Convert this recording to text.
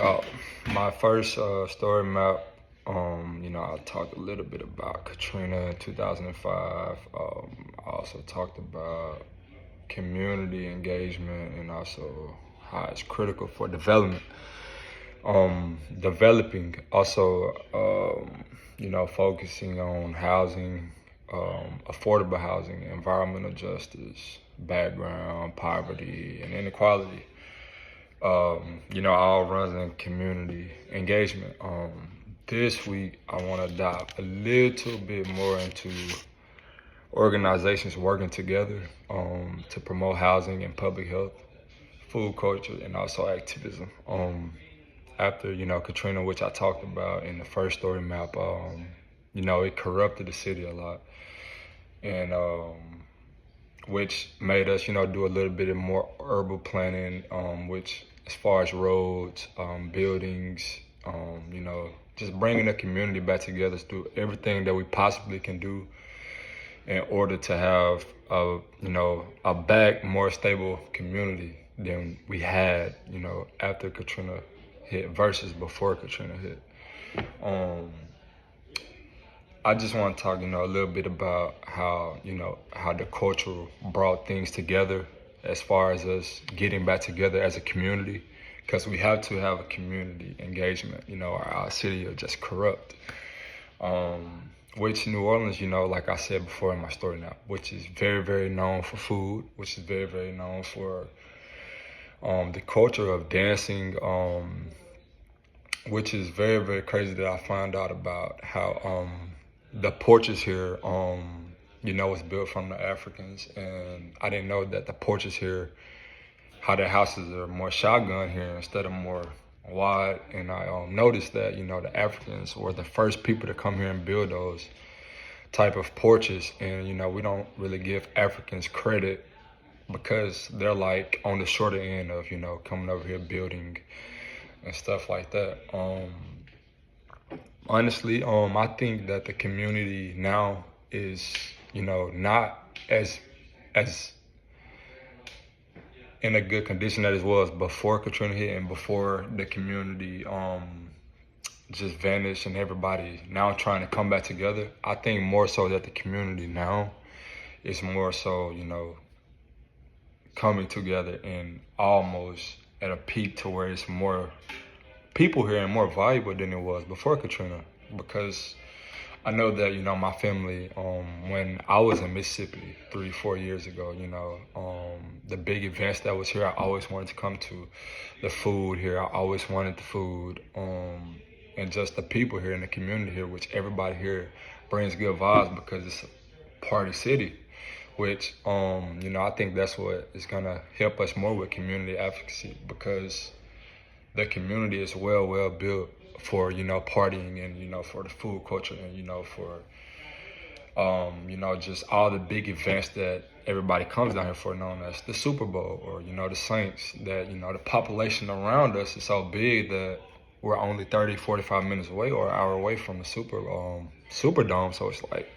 Uh, my first story map, I talked a little bit about Katrina in 2005. I also talked about community engagement and also how it's critical for development. Developing also, focusing on housing, affordable housing, environmental justice, background, poverty, and inequality. All runs in community engagement. This week, I want to dive a little bit more into organizations working together to promote housing and public health, food culture, and also activism. After, Katrina, which I talked about in the first story map, it corrupted the city a lot. And which made us, do a little bit of more urban planning, which as far as roads, buildings, just bringing the community back together to do everything that we possibly can do in order to have a back more stable community than we had, after Katrina hit versus before Katrina hit. I just want to talk, a little bit about how the culture brought things together as far as us getting back together as a community, because we have to have a community engagement, or our city is just corrupt. Which New Orleans, like I said before in my story now, which is very, very known for food, which is very, very known for the culture of dancing, which is very, very crazy that I found out about how the porches here, was built from the Africans, and I didn't know that the porches here, how their houses are more shotgun here instead of more wide. And I noticed that, the Africans were the first people to come here and build those type of porches. And, we don't really give Africans credit because they're like on the shorter end of, coming over here building and stuff like that. Honestly, I think that the community now is, not as in a good condition as it was before Katrina hit and before the community just vanished and everybody now trying to come back together. I think more so that the community now is more so, coming together and almost at a peak to where it's more people here and more valuable than it was before Katrina. Because I know that, my family, when I was in Mississippi 3-4 years ago, the big events that was here, I always wanted to come to. The food here, I always wanted the food, and just the people here in the community here, which everybody here brings good vibes because it's a party city, which, I think that's what is gonna help us more with community advocacy, because the community is well built for, partying and, for the food culture and, for, just all the big events that everybody comes down here for, known as the Super Bowl or, the Saints, that, the population around us is so big that we're only 30-45 minutes away or an hour away from the Superdome. So it's like,